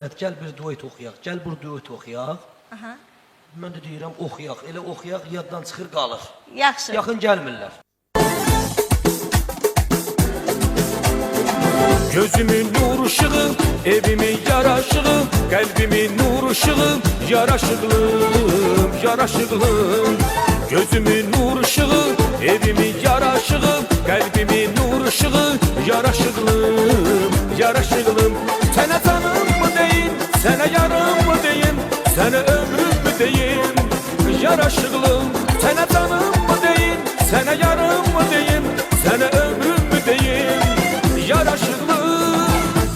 Gəl bir duet oxuyaq, gəl bir duet oxuyaq. Aha. Mən də deyirəm oxuyaq, elə oxuyaq yaddan çıxır qalır. Yaxşı. Yaxın gəlmirlər. Gözümün nur ışığı, evimin yaraşığı, kalbimin nur ışığı, yaraşıklım, yaraşıklım. Gözümün nur ışığı, evimin yaraşığı, kalbimin nur ışığı, yaraşıklım, yaraşıklım. Sənə canım mı deyim, sənə yarım mı deyim, sənə ömrüm mü deyim, yaraşıklım. Sənə canım mı deyim, sənə yarım mı deyim, sənə ömrüm mü deyim, yaraşıklım.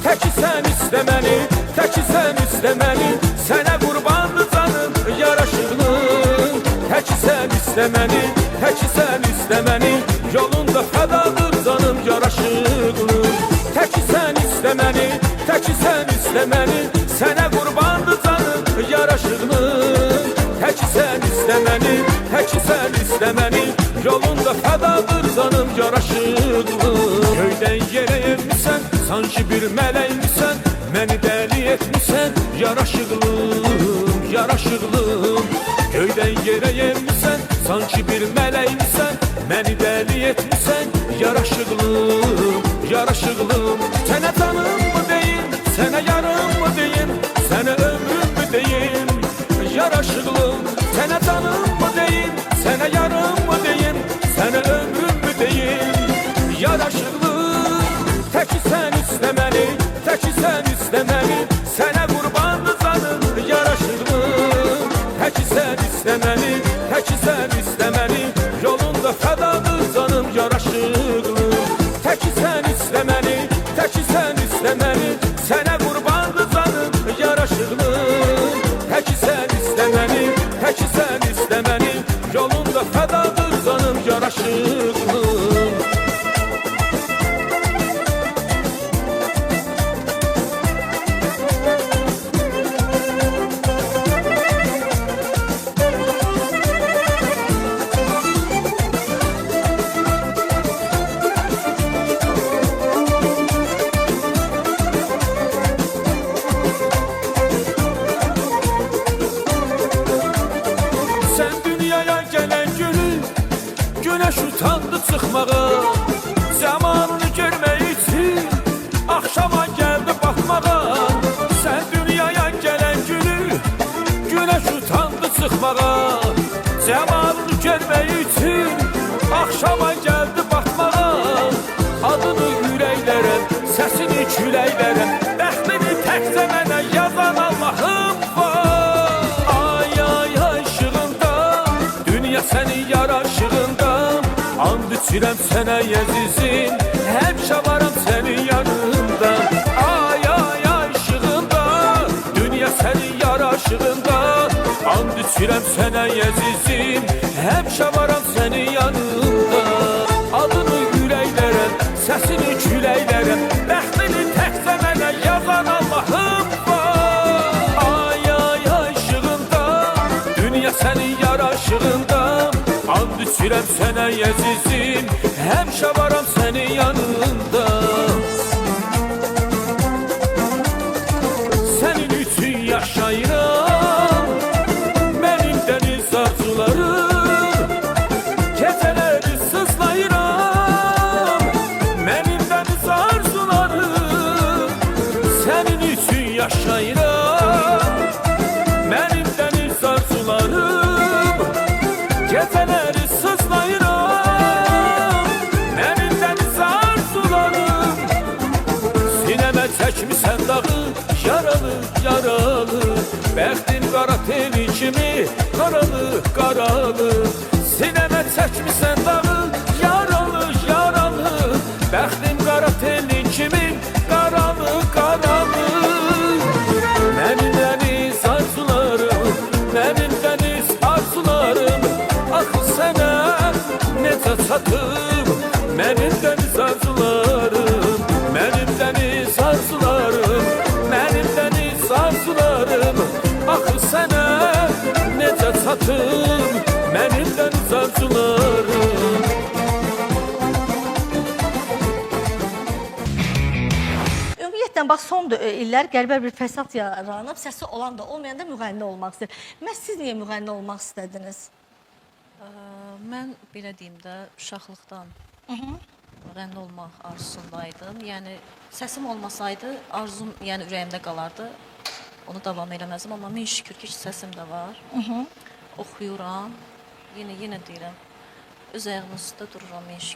Təki sən istəməni, təki sən istəməni, sənə qurbandı canım, yaraşıklım. Təki sən istəməni, təki sən istəməni, yolunda fədadır canım, yaraşıklım. Təki sən istəməni, təki sən istəməni, sənə qurbandı canım, yaraşıklım. Təki sən istəməni, təki sən istəməni, yolunda fədadır canım, yaraşıklım. Göydən yerə evmisən, sanki bir mələkmisən, məni dəli etmisən, yaraşıklım, yaraşıklım. Göydən yerə evmisən, sanki bir mələkmisən, məni dəli etmisən, yaraşıklım, yaraşıklım. Sənə canım mı deyim, sənə yarım mı deyim, sənə ömrüm mü deyim, yaraşıklım. Sənə canım mı deyim, sənə yarım mı deyim, sənə ömrüm mü deyim, yaraşıklım. Təki sən istəməni, təki sən istəməni, sənə qurbandı canım, yaraşıklım. Təki sən istəməni, təki sən istəməni, yolunda fədadır canım, yaraşıklım. Təki sən istəməni, təki sən istəməni, sənə qurbandı canım, yaraşıklım. Təki sən istəməni, təki sən istəməni, yolunda fədadır canım, yaraşıklım. Güneş utandı çıxmağa, zamanını görmək üçün axşama gəldi baxmağa. Sən dünyaya gələn günü güneş utandı çıxmağa, zamanını görmək üçün axşama gəldi baxmağa. Adını ürəklərə, səsini küləklərə, bəxtini təkcə mənə yazan Allahım var. Ay ay ay ışığında, dünya sənin yaraşığında, and içirəm sənə əzizim, həmişə varam sənin yanında. Ay ay ay ışığında, dünya sənin yaraşığında, and içirəm sənə əzizim, həmişə varam sənin yanında. Adını ürəklərə, səsini küləklərə, bəxtini təkcə mənə yazan Allahım var. Ay ay ay ışığında, dünya sənin yaraşığında, and içirəm sənə əzizim, həmişə varam sənin yanında. Sənin üçün yaşayıram, mənim dəniz arzularım, gecələri sızlayıram, mənim dəniz arzularım. Sənin üçün yaşayıram, mənim dəniz arzularım, gecələri sızlayıram, mənim dəniz arzularım. Sinəmə çəkmisən dağı, yaralı, yaralı, bəxtin qara teli kimi, qaralı, qaralı. Sinəmə çəkmisən dağı, yaralı, yaralı, bəxtin qara teli kimi, qaralı, qaralı. Mənim dəniz arzularım, mənim dəniz arzularım, axı sənə necə çatım, mənim dəniz arzularım, mənim dəniz arzularım, mənim dəniz arzularım, axı sənə necə çatım, mənim dəniz arzularım. Ümumiyyətlə bax son illər qəribə bir fəsad yaranıb, səsi olan da olmayan da müğənni olmaq istəyir. Məhz siz niyə müğənni olmaq istədiniz? Mən belə deyim də, uşaqlıqdan müğənni olmaq arzusundaydım. Yəni səsim olmasaydı, arzum yəni ürəyimdə qalardı. Onu davam eləməzdim, amma min şükür ki, səsim də var. Oxuyuram. Yenə deyirəm, öz ayağımın üstə dururam min şükür.